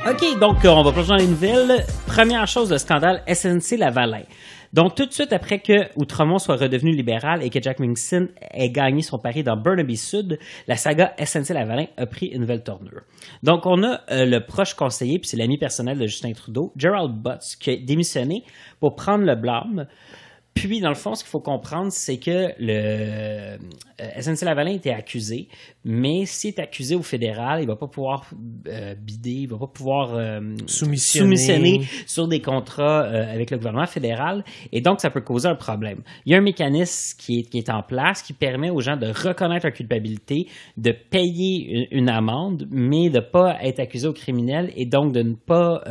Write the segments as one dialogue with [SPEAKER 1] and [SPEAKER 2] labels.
[SPEAKER 1] OK, donc on va plonger dans les nouvelles. Première chose, le scandale SNC-Lavalin. Donc, tout de suite après que Outremont soit redevenu libéral et que Jack Minchin ait gagné son pari dans Burnaby Sud, la saga SNC-Lavalin a pris une nouvelle tournure. Donc, on a le proche conseiller, puis c'est l'ami personnel de Justin Trudeau, Gerald Butts, qui a démissionné pour prendre le blâme. Puis, dans le fond, ce qu'il faut comprendre, c'est que le SNC-Lavalin était accusé, mais s'il est accusé au fédéral, il ne va pas pouvoir bider, il ne va pas pouvoir soumissionner sur des contrats avec le gouvernement fédéral, et donc ça peut causer un problème. Il y a un mécanisme qui est en place qui permet aux gens de reconnaître leur culpabilité, de payer une amende, mais de ne pas être accusé au criminel et donc de ne pas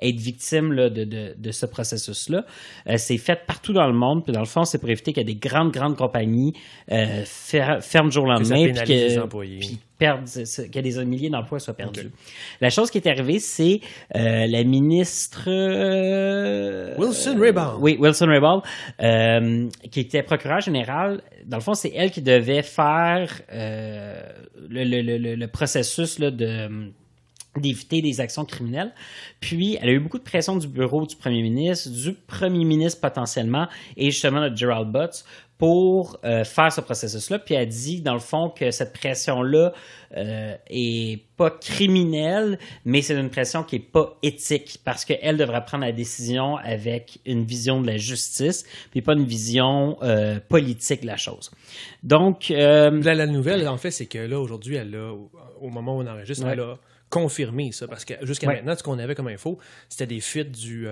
[SPEAKER 1] être victime là, de ce processus-là. C'est fait partout dans le monde, puis dans le fond, c'est pour éviter qu'il y ait des grandes compagnies ferment du jour au lendemain, puis qu'il y ait des milliers d'emplois soient perdus. Okay. La chose qui est arrivée, c'est la ministre...
[SPEAKER 2] Wilson Raybould.
[SPEAKER 1] Oui, Wilson Raybould, qui était procureure générale. Dans le fond, c'est elle qui devait faire le processus là, d'éviter des actions criminelles. Puis, elle a eu beaucoup de pression du bureau du premier ministre potentiellement, et justement de Gerald Butts, pour faire ce processus-là. Puis, elle dit, dans le fond, que cette pression-là est pas criminelle, mais c'est une pression qui est pas éthique, parce qu'elle devrait prendre la décision avec une vision de la justice, puis pas une vision politique de la chose. Donc...
[SPEAKER 2] La nouvelle, en fait, c'est que là, aujourd'hui, elle a, au moment où on enregistre, elle a confirmer ça, parce que jusqu'à maintenant, ce qu'on avait comme info, c'était des fuites du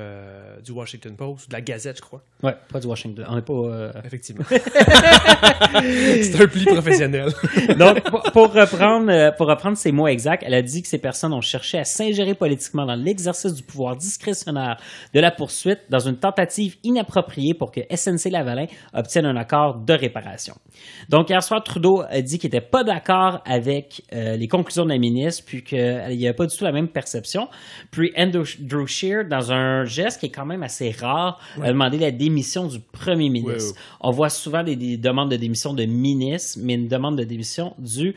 [SPEAKER 2] Washington Post, de la Gazette, je crois.
[SPEAKER 1] Ouais, pas du Washington. On n'est pas...
[SPEAKER 2] Effectivement. C'est un pli professionnel.
[SPEAKER 1] Donc, pour reprendre ses mots exacts, elle a dit que ces personnes ont cherché à s'ingérer politiquement dans l'exercice du pouvoir discrétionnaire de la poursuite dans une tentative inappropriée pour que SNC-Lavalin obtienne un accord de réparation. Donc, hier soir, Trudeau a dit qu'il n'était pas d'accord avec les conclusions de la ministre, puis qu'il n'y a pas du tout la même perception. Puis Andrew Scheer, dans un geste qui est quand même assez rare, a demandé la démission du premier ministre. On voit souvent des demandes de démission de ministres, mais une demande de démission du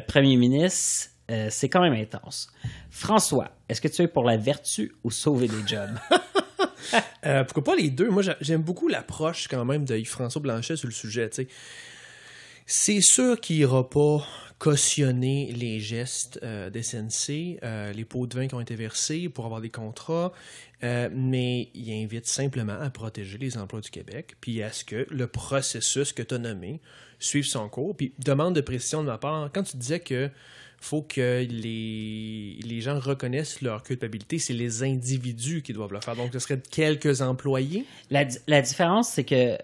[SPEAKER 1] premier ministre, c'est quand même intense. François, est-ce que tu es pour la vertu ou sauver des jobs?
[SPEAKER 2] Pourquoi pas les deux? Moi, j'aime beaucoup l'approche quand même de Yves-François Blanchet sur le sujet. T'sais. C'est sûr qu'il n'ira pas cautionner les gestes d'SNC, les pots de vin qui ont été versés pour avoir des contrats, mais il invite simplement à protéger les emplois du Québec, puis à ce que le processus que tu as nommé suive son cours. Puis demande de précision de ma part, quand tu disais que faut que les gens reconnaissent leur culpabilité, c'est les individus qui doivent le faire. Donc, ce serait quelques employés.
[SPEAKER 1] La différence, c'est que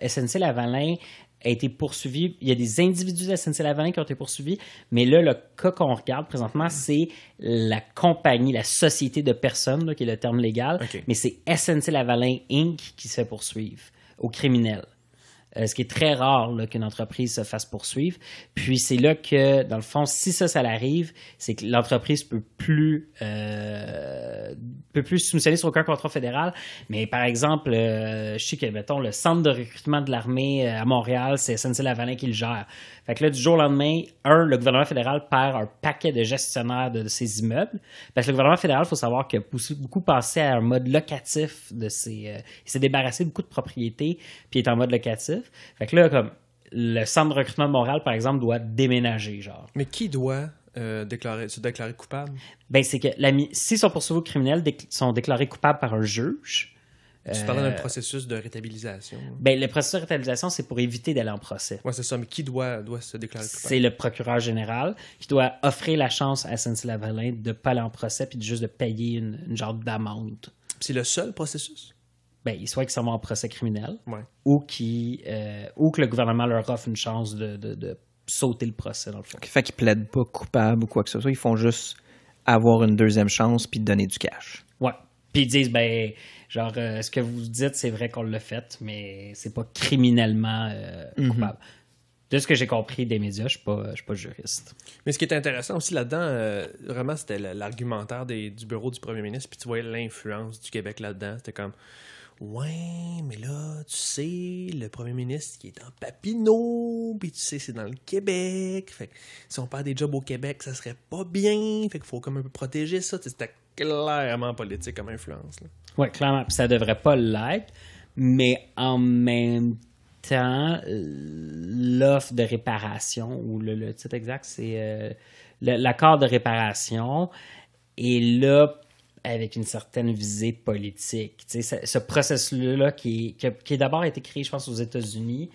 [SPEAKER 1] SNC-Lavalin a été poursuivi. Il y a des individus de SNC-Lavalin qui ont été poursuivis, mais là, le cas qu'on regarde présentement, c'est la compagnie, la société de personnes, là, qui est le terme légal, mais c'est SNC-Lavalin Inc. qui se fait poursuivre au criminel. Ce qui est très rare là, qu'une entreprise se fasse poursuivre. Puis c'est là que, dans le fond, si ça l'arrive, c'est que l'entreprise peut plus soumissionner sur aucun contrat fédéral. Mais par exemple, je sais que, mettons, le centre de recrutement de l'armée à Montréal, c'est SNC-Lavalin qui le gère. Fait que là, du jour au lendemain, le gouvernement fédéral perd un paquet de gestionnaires de ces immeubles. Parce que le gouvernement fédéral, il faut savoir qu'il a beaucoup passé à un mode locatif de il s'est débarrassé de beaucoup de propriétés, puis il est en mode locatif. Fait que là, comme le centre de recrutement de Montréal, par exemple, doit déménager, genre.
[SPEAKER 2] Mais qui doit se déclarer coupable?
[SPEAKER 1] Ben, c'est que s'ils sont poursuivis au criminel, sont déclarés coupables par un juge.
[SPEAKER 2] Tu parles d'un processus de rétabilisation.
[SPEAKER 1] Ben, le processus de rétabilisation, c'est pour éviter d'aller en procès.
[SPEAKER 2] Oui, c'est ça. Mais qui doit se déclarer coupable?
[SPEAKER 1] C'est le procureur général qui doit offrir la chance à SNC-Lavalin de ne pas aller en procès puis juste de payer une genre d'amende.
[SPEAKER 2] C'est le seul processus?
[SPEAKER 1] Ben, soit qu'ils s'en vont en procès criminel ou que le gouvernement leur offre une chance de sauter le procès, dans le fond.
[SPEAKER 3] Fait qu'ils plaident pas coupables ou quoi que ce soit. Ils font juste avoir une deuxième chance puis donner du cash.
[SPEAKER 1] Ouais. Puis ils disent, ben, genre, ce que vous dites, c'est vrai qu'on l'a fait, mais c'est pas criminellement coupable. De ce que j'ai compris des médias, je suis pas juriste.
[SPEAKER 2] Mais ce qui est intéressant aussi là-dedans, vraiment, c'était l'argumentaire du bureau du premier ministre, puis tu voyais l'influence du Québec là-dedans. C'était comme, Ouais, mais là, tu sais, le premier ministre qui est en Papineau, puis tu sais, c'est dans le Québec. Fait que si on perd des jobs au Québec, ça serait pas bien. Fait qu'il faut comme un peu protéger ça. C'était clairement politique comme influence.
[SPEAKER 1] Oui, clairement. Puis ça devrait pas l'être, mais en même temps, l'offre de réparation, ou le titre exact, c'est l'accord de réparation, est là avec une certaine visée politique. Tu sais, ce processus-là qui a d'abord été créé, je pense, aux États-Unis,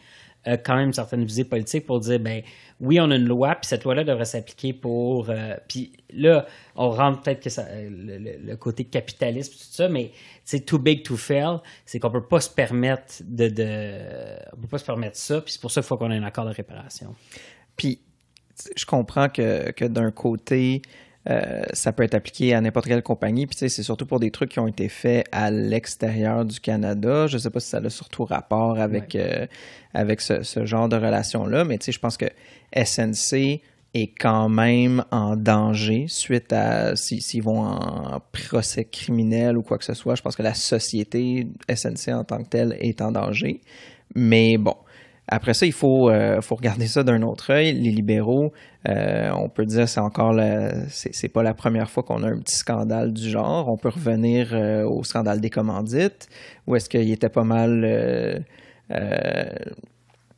[SPEAKER 1] a quand même une certaine visée politique pour dire, ben oui, on a une loi, puis cette loi-là devrait s'appliquer pour... puis là, on rentre peut-être que le côté capitalisme, tout ça, mais c'est too big to fail, c'est qu'on peut pas se permettre on peut pas se permettre ça, puis c'est pour ça qu'il faut qu'on ait un accord de réparation.
[SPEAKER 3] Puis, je comprends que d'un côté, ça peut être appliqué à n'importe quelle compagnie. Puis, tu sais, c'est surtout pour des trucs qui ont été faits à l'extérieur du Canada. Je ne sais pas si ça a surtout rapport avec, avec ce genre de relation-là, mais tu sais, je pense que SNC est quand même en danger suite à s'ils vont en procès criminel ou quoi que ce soit. Je pense que la société SNC en tant que telle est en danger. Mais bon. Après ça, il faut regarder ça d'un autre œil. Les libéraux, on peut dire c'est pas la première fois qu'on a un petit scandale du genre. On peut revenir au scandale des commandites, où est-ce qu'il était pas mal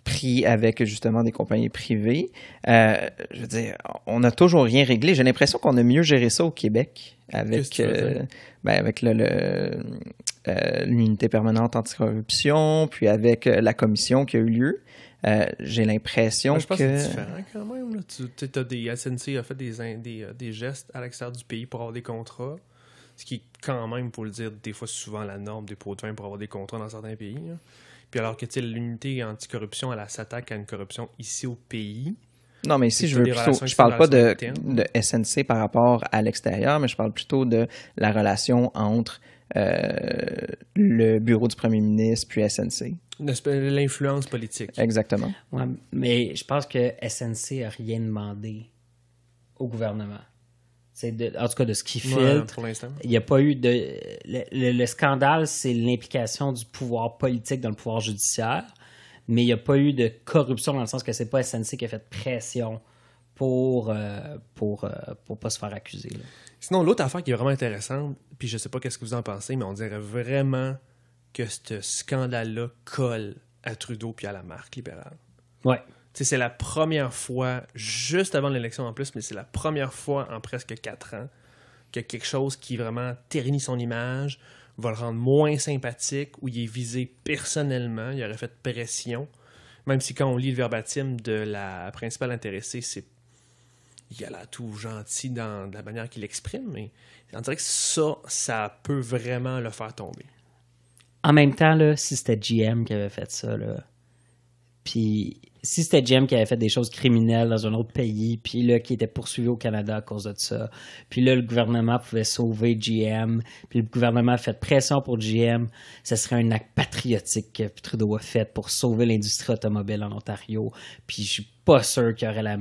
[SPEAKER 3] pris avec justement des compagnies privées. Je veux dire, on n'a toujours rien réglé. J'ai l'impression qu'on a mieux géré ça au Québec avec l'unité permanente anticorruption, puis avec la commission qui a eu lieu. J'ai l'impression
[SPEAKER 2] je pense
[SPEAKER 3] que...
[SPEAKER 2] c'est différent quand même. Là. SNC a fait des gestes à l'extérieur du pays pour avoir des contrats, ce qui est quand même, pour le dire, des fois souvent la norme des pots de vin pour avoir des contrats dans certains pays. Là. Puis alors que l'unité anticorruption, elle s'attaque à une corruption ici au pays.
[SPEAKER 3] Non, mais ici, je parle pas de SNC par rapport à l'extérieur, mais je parle plutôt de la relation entre le bureau du premier ministre puis SNC.
[SPEAKER 2] L'influence politique.
[SPEAKER 3] Exactement.
[SPEAKER 1] Ouais, mais je pense que SNC n'a rien demandé au gouvernement. En tout cas, de ce qui filtre,
[SPEAKER 2] pour l'instant.
[SPEAKER 1] Il n'y a pas eu de... Le scandale, c'est l'implication du pouvoir politique dans le pouvoir judiciaire, mais il n'y a pas eu de corruption dans le sens que c'est pas SNC qui a fait pression pour pas se faire accuser. Là.
[SPEAKER 2] Sinon, l'autre affaire qui est vraiment intéressante, puis je sais pas qu'est-ce que vous en pensez, mais on dirait vraiment que ce scandale-là colle à Trudeau puis à la marque libérale.
[SPEAKER 1] Ouais.
[SPEAKER 2] T'sais, c'est la première fois, juste avant l'élection en plus, mais c'est la première fois en presque 4 ans qu'il y a quelque chose qui vraiment ternit son image, va le rendre moins sympathique, où il est visé personnellement, il aurait fait pression. Même si quand on lit le verbatim de la principale intéressée, il a l'air tout gentil dans la manière qu'il exprime, mais on dirait que ça peut vraiment le faire tomber.
[SPEAKER 1] En même temps, là, si c'était GM qui avait fait ça, là, puis si c'était GM qui avait fait des choses criminelles dans un autre pays, puis là, qui était poursuivi au Canada à cause de ça, puis là, le gouvernement pouvait sauver GM, puis le gouvernement a fait pression pour GM, ce serait un acte patriotique que Trudeau a fait pour sauver l'industrie automobile en Ontario, puis je suis pas sûr qu'il y aurait la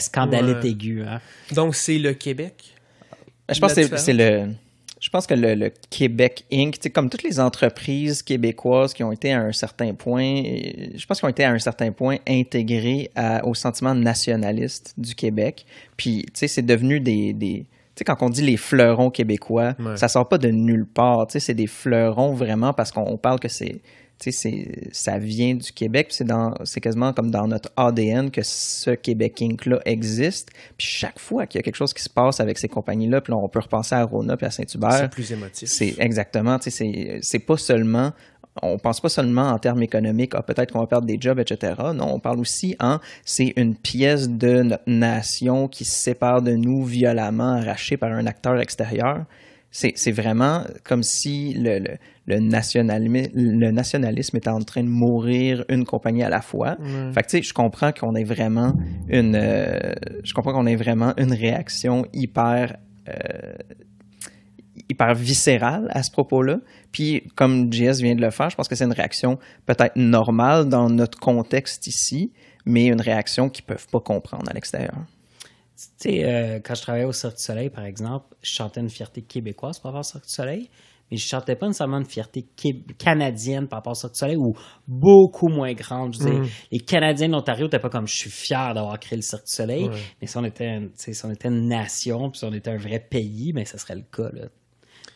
[SPEAKER 1] scandalite aiguë. Hein?
[SPEAKER 2] Donc, c'est le Québec?
[SPEAKER 3] Je pense que Je pense que le Québec Inc., comme toutes les entreprises québécoises qui ont été à un certain point, je pense qu'ils ont été à un certain point intégrées au sentiment nationaliste du Québec. Puis, c'est devenu des tu sais, quand on dit les fleurons québécois, ça sort pas de nulle part. Tu sais, c'est des fleurons vraiment parce qu'on parle que ça vient du Québec, puis c'est quasiment comme dans notre ADN que ce Québec Inc.-là existe. Puis chaque fois qu'il y a quelque chose qui se passe avec ces compagnies-là, puis là, on peut repenser à Rona puis à Saint-Hubert.
[SPEAKER 2] C'est plus émotif.
[SPEAKER 3] C'est exactement, c'est pas seulement... On pense pas seulement en termes économiques, peut-être qu'on va perdre des jobs, etc. Non, on parle aussi c'est une pièce de notre nation qui se sépare de nous violemment, arrachée par un acteur extérieur. C'est vraiment comme si le nationalisme était en train de mourir une compagnie à la fois. Fait que tu sais, je comprends qu'on ait vraiment une réaction hyper viscérale à ce propos-là. Puis, comme JS vient de le faire, je pense que c'est une réaction peut-être normale dans notre contexte ici, mais une réaction qu'ils ne peuvent pas comprendre à l'extérieur.
[SPEAKER 1] sais, quand je travaillais au Cirque du Soleil, par exemple, je chantais une fierté québécoise par rapport au Cirque du Soleil, mais je chantais pas nécessairement une fierté canadienne par rapport au Cirque du Soleil, ou beaucoup moins grande. Je veux dire, les Canadiens de l'Ontario n'étaient pas comme je suis fier d'avoir créé le Cirque du Soleil, mais si on était, si on était une nation, puis si on était un vrai pays, ben ça serait le cas, là.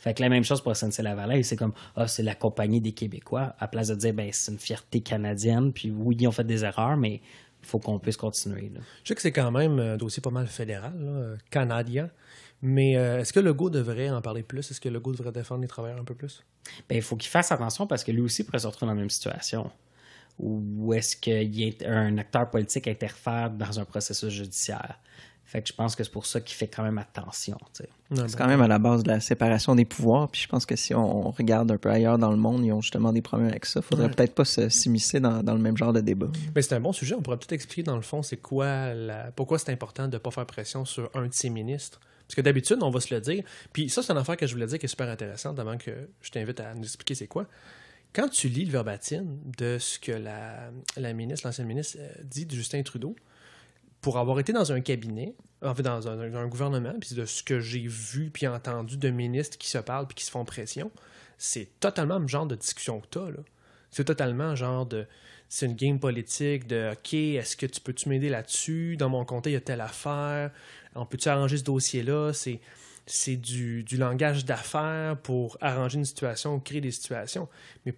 [SPEAKER 1] Fait que la même chose pour SNC-Lavalin, c'est comme c'est la compagnie des Québécois, à place de dire ben c'est une fierté canadienne, puis oui, ils ont fait des erreurs, mais il faut qu'on puisse continuer, là.
[SPEAKER 2] Je sais que c'est quand même un dossier pas mal fédéral, là, canadien, mais est-ce que Legault devrait en parler plus? Est-ce que Legault devrait défendre les travailleurs un peu plus?
[SPEAKER 1] Ben, il faut qu'il fasse attention parce que lui aussi pourrait se retrouver dans la même situation. Ou est-ce qu'il y a un acteur politique interfère dans un processus judiciaire? Fait que je pense que c'est pour ça qu'il fait quand même attention, tu sais.
[SPEAKER 3] C'est quand même à la base de la séparation des pouvoirs. Puis je pense que si on regarde un peu ailleurs dans le monde, ils ont justement des problèmes avec ça. Faudrait peut-être pas s'immiscer dans le même genre de débat.
[SPEAKER 2] Mais c'est un bon sujet. On pourrait peut-être expliquer dans le fond c'est quoi pourquoi c'est important de ne pas faire pression sur un de ses ministres. Parce que d'habitude, on va se le dire. Puis ça, c'est une affaire que je voulais dire qui est super intéressante avant que je t'invite à nous expliquer c'est quoi. Quand tu lis le verbatim de ce que la ministre, l'ancienne ministre, dit de Justin Trudeau, pour avoir été dans un cabinet, en fait dans un gouvernement, puis de ce que j'ai vu puis entendu de ministres qui se parlent puis qui se font pression, c'est totalement le genre de discussion que tu as, là. C'est totalement genre de... C'est une game politique de « OK, est-ce que peux-tu m'aider là-dessus? Dans mon comté, il y a telle affaire. On peut-tu arranger ce dossier-là? » C'est du langage d'affaires pour arranger une situation ou créer des situations. Mais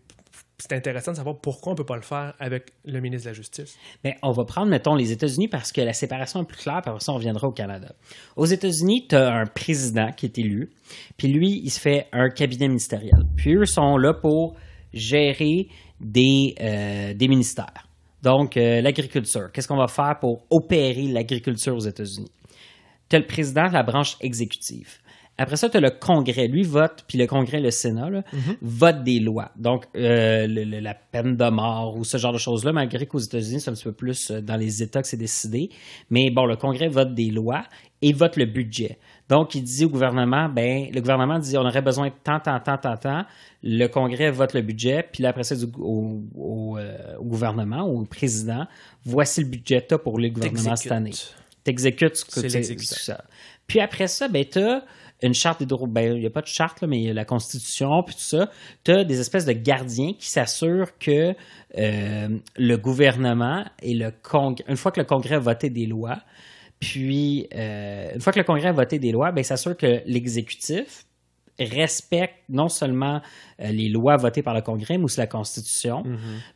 [SPEAKER 2] c'est intéressant de savoir pourquoi on ne peut pas le faire avec le ministre de la Justice.
[SPEAKER 1] Bien, on va prendre, mettons, les États-Unis parce que la séparation est plus claire, puis après ça, on reviendra au Canada. Aux États-Unis, tu as un président qui est élu, puis lui, il se fait un cabinet ministériel. Puis eux sont là pour gérer des ministères. Donc, l'agriculture. Qu'est-ce qu'on va faire pour opérer l'agriculture aux États-Unis? Tu as le président de la branche exécutive. Après ça, tu as le Congrès. Lui vote, puis le Congrès, le Sénat, là, vote des lois. Donc, la peine de mort ou ce genre de choses-là, malgré qu'aux États-Unis, c'est un petit peu plus dans les États que c'est décidé. Mais bon, le Congrès vote des lois et vote le budget. Donc, il dit au gouvernement, le gouvernement dit on aurait besoin de tant. Le Congrès vote le budget, puis là, après ça, au gouvernement, au président, voici le budget pour le gouvernement cette année. T'exécutes ce que c'est ça. Puis après ça, tu as une charte il n'y a pas de charte, là, mais il y a la Constitution, puis tout ça. Tu as des espèces de gardiens qui s'assurent que le gouvernement et le Congrès, une fois que le Congrès a voté des lois, puis une fois que le Congrès a voté des lois, il s'assure que l'exécutif respecte non seulement les lois votées par le Congrès, mais aussi la Constitution,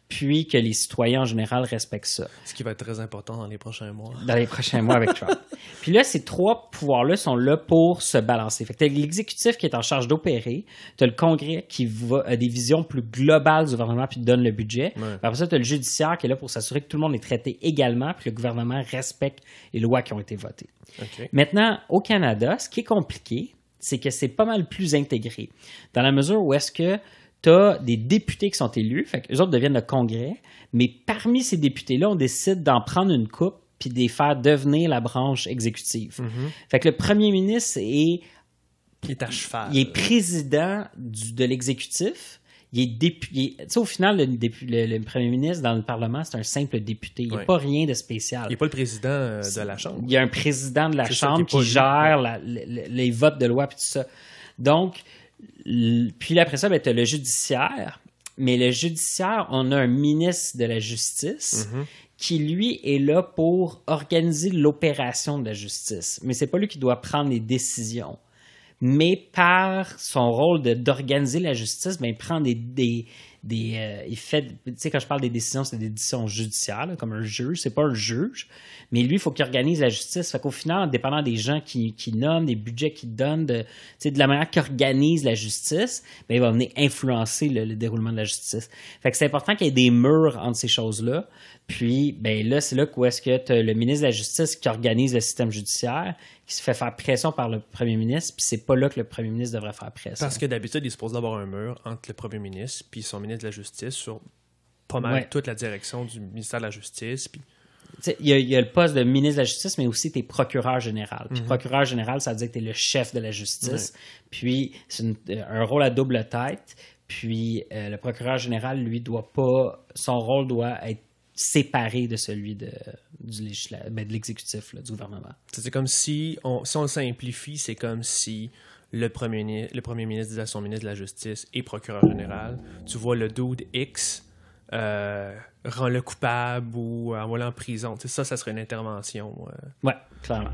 [SPEAKER 1] puis que les citoyens en général respectent ça.
[SPEAKER 2] Ce qui va être très important dans les prochains mois.
[SPEAKER 1] Dans les prochains mois avec Trump. Puis là, ces trois pouvoirs-là sont là pour se balancer. Fait que t'as l'exécutif qui est en charge d'opérer, t'as le Congrès qui a des visions plus globales du gouvernement puis donne le budget.
[SPEAKER 2] Ouais.
[SPEAKER 1] Après ça, t'as le judiciaire qui est là pour s'assurer que tout le monde est traité également puis que le gouvernement respecte les lois qui ont été votées.
[SPEAKER 2] Okay.
[SPEAKER 1] Maintenant, au Canada, ce qui est compliqué, c'est que c'est pas mal plus intégré. Dans la mesure où est-ce que tu as des députés qui sont élus, fait qu'eux autres deviennent le Congrès, mais parmi ces députés-là, on décide d'en prendre une coupe puis de les faire devenir la branche exécutive. Fait que le premier ministre
[SPEAKER 2] il est à cheval.
[SPEAKER 1] Il est président de l'exécutif. Tu sais, au final, le premier ministre dans le Parlement, c'est un simple député. Il n'y a pas rien de spécial.
[SPEAKER 2] Il n'est pas le président de la Chambre.
[SPEAKER 1] Il y a un président de la Chambre qui gère les votes de loi et tout ça. Donc, puis après ça, tu as le judiciaire. Mais le judiciaire, on a un ministre de la Justice qui, lui, est là pour organiser l'opération de la justice. Mais c'est pas lui qui doit prendre les décisions. Mais par son rôle d'organiser la justice, il prend il fait, tu sais, quand je parle des décisions, c'est des décisions judiciaires, là, comme un juge. C'est pas un juge, mais lui, il faut qu'il organise la justice. Fait qu'au final, dépendant des gens qui nomment, des budgets qu'il donne, de la manière qu'il organise la justice, il va venir influencer le déroulement de la justice. Fait que c'est important qu'il y ait des murs entre ces choses-là. Puis, là, c'est là où est-ce que tu as le ministre de la Justice qui organise le système judiciaire, qui se fait faire pression par le premier ministre, puis c'est pas là que le premier ministre devrait faire pression.
[SPEAKER 2] Parce que d'habitude, il est supposé avoir un mur entre le premier ministre puis son ministre de la Justice sur pas mal toute la direction du ministère de la Justice. Puis...
[SPEAKER 1] Il y a le poste de ministre de la Justice, mais aussi t'es procureur général. Puis procureur général, ça veut dire que t'es le chef de la justice. Puis c'est un rôle à double tête. Puis le procureur général, lui, son rôle doit être séparé de celui de l'exécutif, là, du gouvernement.
[SPEAKER 2] C'est comme si on le simplifie, c'est comme si le premier ministre disait à son ministre de la Justice et procureur général, tu vois le dude X, rend-le coupable ou envoie-le en prison. Ça serait une intervention.
[SPEAKER 1] Ouais, clairement.